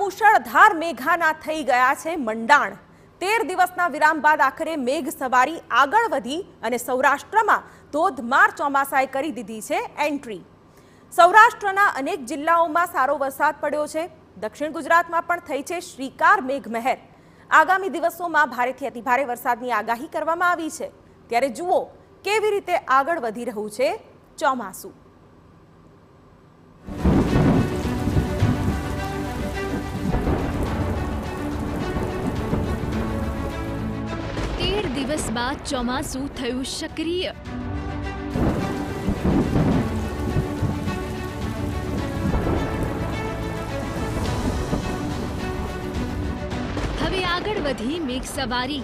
મુશળધાર મેઘાના થઈ ગયા છે મંડાણ। 13 દિવસના વિરામ બાદ આખરે મેઘ સવારી આગળ વધી અને સૌરાષ્ટ્રમાં ધોધમાર ચોમાસાએ કરી દીધી છે એન્ટ્રી। સૌરાષ્ટ્રના અનેક જિલ્લાઓમાં સારો વરસાદ પડ્યો છે। દક્ષિણ ગુજરાતમાં પણ થઈ છે શ્રીકાર મેઘમહેર। આગામી દિવસોમાં ભારેથી અતિભારે વરસાદની આગાહી કરવામાં આવી છે। ત્યારે જુઓ કેવી રીતે આગળ વધી રહ્યું છે ચોમાસું। દિવસ બાદ ચોમાસું થયું સક્રિય। હવે આગળ વધી મેઘ સવારી।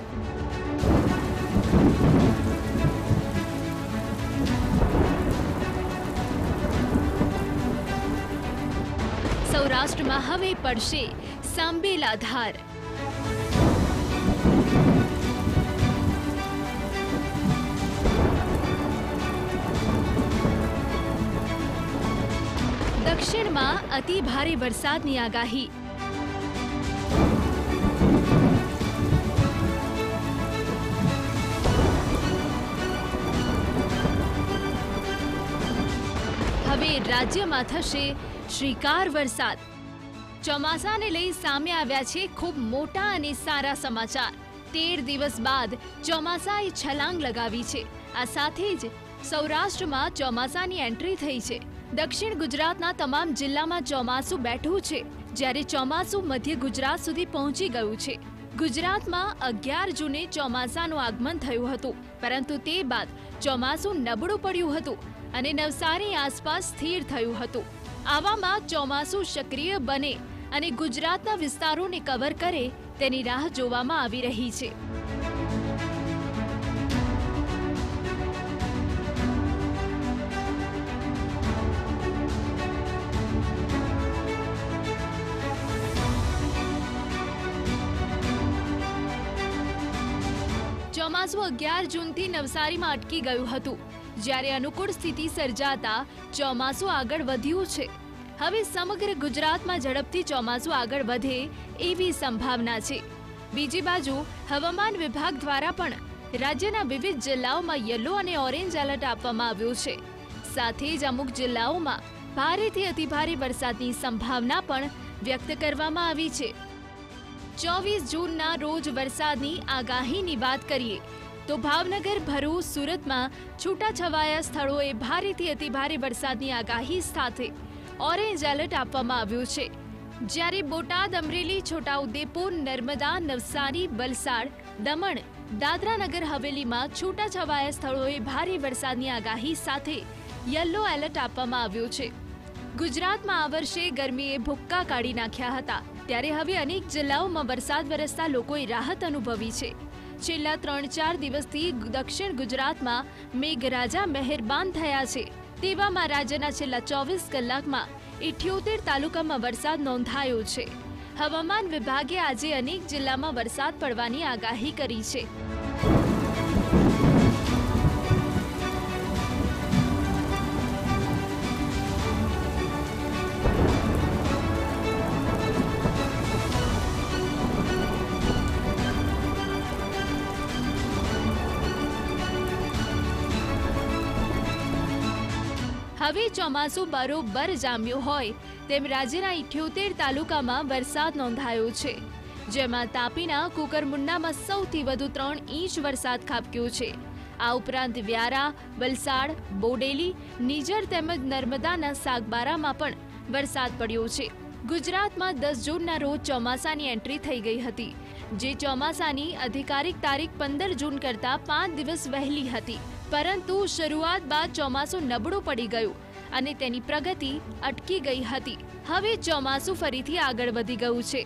સૌરાષ્ટ્રમાં હવે પડશે સાંબેલા ધાર। દક્ષિણમાં અતિ ભારે વરસાદની આગાહી। હવે રાજ્યમાં થશે શ્રીકાર વરસાદ। ચોમાસાને લઈ સામે આવ્યા છે ખૂબ મોટા અને સારા સમાચાર। 13 દિવસ બાદ ચોમાસાએ છલાંગ લગાવી છે। આ સાથે જ સૌરાષ્ટ્રમાં ચોમાસાની એન્ટ્રી થઈ છે। દક્ષિણ ગુજરાતના તમામ જિલ્લામાં ચોમાસું બેઠું છે, જ્યારે ચોમાસું મધ્ય ગુજરાત સુધી પહોંચી ગયું છે। ગુજરાતમાં 11 જૂને ચોમાસાનું આગમન થયું હતું, પરંતુ તે બાદ ચોમાસું નબળું પડ્યું હતું અને નવસારી આસપાસ સ્થિર થયું હતું। આવામાં ચોમાસું સક્રિય બને અને ગુજરાતના વિસ્તારોને કવર કરે તેની રાહ જોવામાં આવી રહી છે। ચોમાસું 11 જૂનથી નવસારીમાં અટકી ગયું હતું, જ્યારે અનુકૂળ સ્થિતિ સર્જાતા ચોમાસું આગળ વધ્યું છે। હવે સમગ્ર ગુજરાતમાં ઝડપથી ચોમાસું આગળ વધે એવી સંભાવના છે। બીજી બાજુ હવામાન વિભાગ દ્વારા પણ રાજ્યના વિવિધ જિલ્લાઓમાં યલો અને ઓરેન્જ એલર્ટ આપવામાં આવ્યું છે। સાથે જ અમુક જિલ્લાઓમાં ભારેથી અતિભારે વરસાદની સંભાવના પણ વ્યક્ત કરવામાં આવી છે। 24 જૂનના રોજ વરસાદની આગાહીની વાત કરીએ તો ભાવનગર, ભરૂચ, સુરતમાં છૂટાછવાયા સ્થળોએ ભારેથી અતિભારે વરસાદની આગાહી સાથે ઓરેન્જ એલર્ટ આપવામાં આવ્યું છે, જ્યારે બોટાદ, અમરેલી, છોટાઉદેપુર, નર્મદા, નવસારી, વલસાડ, દમણ, દાદરા નગર હવેલીમાં છૂટાછવાયા સ્થળોએ ભારે વરસાદની આગાહી સાથે યલો એલર્ટ આપવામાં આવ્યું છે। ગુજરાતમાં આ વર્ષે ગરમીએ ભૂક્કા કાઢી નાખ્યા હતા, ત્યારે હવે અનેક જિલ્લાઓમાં વરસાદ વરસતા લોકોએ રાહત અનુભવી છે। છેલ્લા 3-4 દિવસથી દક્ષિણ ગુજરાતમાં મેઘરાજા મહેરબાન થયા છે। તેવામાં રાજ્યના છેલ્લા 24 કલાકમાં 78 તાલુકામાં વરસાદ નોંધાયો છે। હવામાન વિભાગે આજે અનેક જિલ્લામાં વરસાદ પડવાની આગાહી કરી છે। હવે ચોમાસું બરોબર જામ્યું હોય તેમ રાજ્યના 78 તાલુકામાં વરસાદ નોંધાયો છે, જેમાં તાપીના કુકરમુંડામાં સૌથી વધુ 3 ઇંચ વરસાદ ખાબક્યો છે। આ ઉપરાંત વ્યારા, વલસાડ, બોડેલી, નિઝર તેમજ નર્મદાના સાગબારામાં પણ વરસાદ પડ્યો છે। ગુજરાતમાં 10 જૂનના રોજ ચોમાસાની એન્ટ્રી થઈ ગઈ હતી, જે ચોમાસાની અધિકારિક તારીખ 15 જૂન કરતાં 5 દિવસ વહેલી હતી, પરંતુ શરૂઆત બાદ ચોમાસું નબળું પડી ગયું અને તેની પ્રગતિ અટકી ગઈ હતી। હવે ચોમાસું ફરીથી આગળ વધી ગયું છે,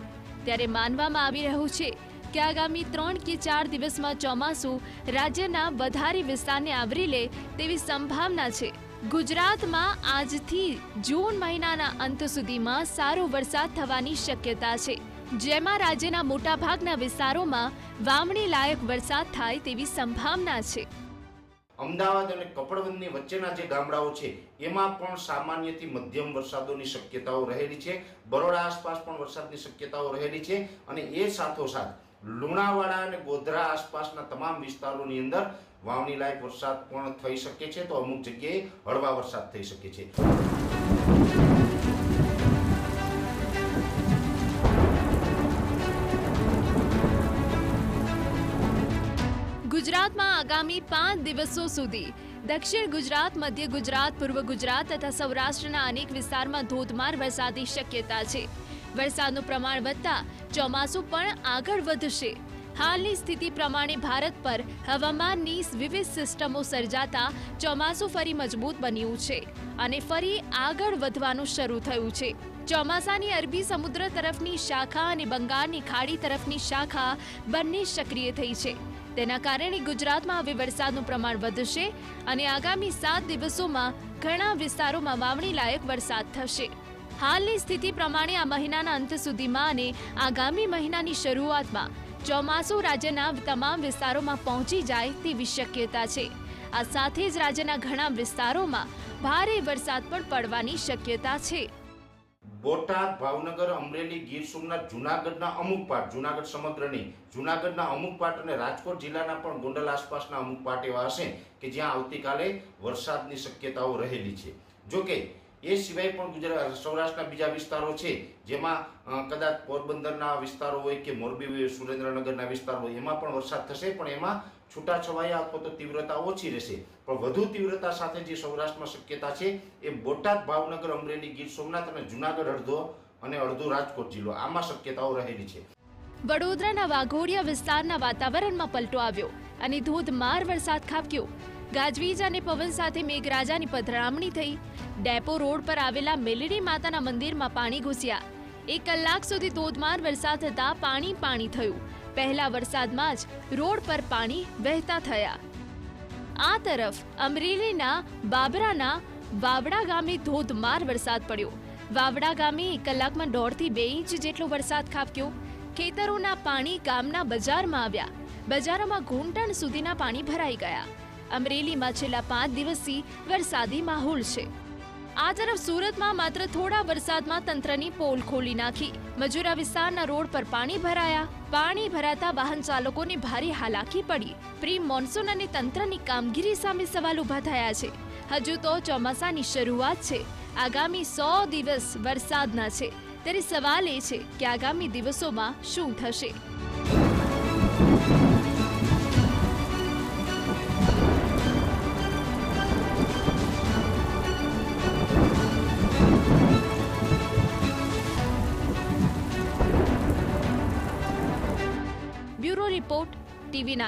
ત્યારે માનવામાં આવી રહ્યું છે કે આગામી 3 કે 4 દિવસમાં ચોમાસું રાજ્યના વધારે વિસ્તારને આવરી લે તેવી સંભાવના છે। ગુજરાતમાં આજથી જૂન મહિનાના અંત સુધીમાં સારો વરસાદ થવાની શક્યતા છે, જેમાં રાજ્યના મોટાભાગના વિસ્તારોમાં વાવણી લાયક વરસાદ થાય તેવી સંભાવના છે। અમદાવાદ અને કપડવંજની વચ્ચેના જે ગામડાઓ છે એમાં પણ સામાન્યથી મધ્યમ વરસાદોની શક્યતાઓ રહેલી છે. બરોડા આસપાસ પણ વરસાદની શક્યતાઓ રહેલી છે અને એ સાથોસાથ લુણાવાડા અને ગોધરા આસપાસના તમામ વિસ્તારોની અંદર વાવણી લાયક વરસાદ પણ થઈ શકે છે. તો અમુક જગ્યાએ હળવા વરસાદ થઈ શકે છે. ગુજરાતમાં આગામી 5 દિવસો સુધી દક્ષિણ ગુજરાત, મધ્ય ગુજરાત, પૂર્વ ગુજરાત તથા સૌરાષ્ટ્રના અનેક વિસ્તારમાં ધોધમાર વરસાદની શક્યતા છે. વરસાદનું પ્રમાણ વધતા ચોમાસું પણ આગળ વધશે. હાલની સ્થિતિ પ્રમાણે ભારત પર હવામાનની વિવિધ સિસ્ટમો સર્જાતા ચોમાસું ફરી મજબૂત બન્યું છે અને ફરી આગળ વધવાનું શરૂ થયું છે. ચોમાસાની અરબી સમુદ્ર તરફની શાખા અને બંગાળની ખાડી તરફની શાખા બંને સક્રિય થઈ છે. તેના કારણે ગુજરાતમાં હવે વરસાદનું પ્રમાણ વધશે અને આગામી 7 દિવસોમાં ઘણા વિસ્તારોમાં વાવણી લાયક વરસાદ થશે. હાલની સ્થિતિ પ્રમાણે આ મહિનાના અંત સુધીમાં અને આગામી મહિનાની શરૂઆતમાં ચોમાસું રાજ્યના તમામ વિસ્તારોમાં પહોંચી જાય તેવી શક્યતા છે. આ સાથે જ રાજ્યના ઘણા વિસ્તારોમાં ભારે વરસાદ પણ પડવાની શક્યતા છે. બોટાદ, ભાવનગર, અમરેલી, ગીર સોમનાથ, જુનાગઢના અમુક પાર્ટ, જુનાગઢ સમગ્ર નહીં, જુનાગઢના અમુક પાર્ટ અને રાજકોટ જિલ્લાના પણ ગોંડલ આસપાસના અમુક પાર્ટ એવા હશે કે જ્યાં આવતીકાલે વરસાદની શક્યતાઓ રહેલી છે. જોકે એ સિવાય પણ ગુજરાત સૌરાષ્ટ્રના બીજા વિસ્તારો છે જેમાં કદાચ પોરબંદરના વિસ્તારો હોય કે મોરબી, સુરેન્દ્રનગરના વિસ્તારો હોય એમાં પણ વરસાદ થશે, પણ એમાં છૂટાછવાયા અથવા તો તીવ્રતા ઓછી રહેશે. પણ વધુ તીવ્રતા સાથે જે સૌરાષ્ટ્રમાં શક્યતા છે એ બોટાદ, ભાવનગર, અમરેલી, ગીર સોમનાથ અને જુનાગઢ અડધો રાજકોટ જિલ્લો, આમાં શક્યતાઓ રહેલી છે. વડોદરાના વાઘોડિયા વિસ્તારના વાતાવરણમાં પલટો આવ્યો અને ધોધમાર વરસાદ ખાબક્યો. ગાજવીજ અને પવન સાથે મેઘરાજાની પધરામણી થઈ. ડેપો રોડ પર આવેલા મેલડી માતાના મંદિરમાં પાણી ઘૂસ્યા. 1 કલાક સુધી ધોધમાર વરસાદ થતા પાણી થયું. પહેલા વરસાદમાં જ રોડ પર પાણી વહેતા થયા. આ તરફ અમરેલીના બાબરાના વાવડા ગામે ધોધમાર વરસાદ પડ્યો. વાવડા ગામે 1 કલાકમાં 1.5 થી 2 ઇંચ જેટલો વરસાદ ખાબક્યો. ખેતરોના પાણી ગામના બજારમાં આવ્યા. બજારોમાં ઘૂંટણ સુધીના પાણી ભરાઈ ગયા. અમરેલીમાં છેલ્લા 5 દિવસથી વરસાદી માહોલ છે. આ તરફ સુરતમાં માત્ર થોડા વરસાદમાં તંત્રની પોલ ખોલી નાખી. મજૂરા વિસ્તારના રોડ પર પાણી ભરાયા. પાણી ભરાતા વાહન ચાલકોને ભારે હાલાકી પડી. પ્રી મોન્સૂન અને તંત્રની કામગીરી સામે સવાલ ઊભા થયા છે. હજુ તો ચોમાસાની શરૂઆત છે. આગામી 100 દિવસ વરસાદના છે. ત્યારે સવાલ એ છે કે આગામી દિવસોમાં શું થશે. Bureau report, TV9.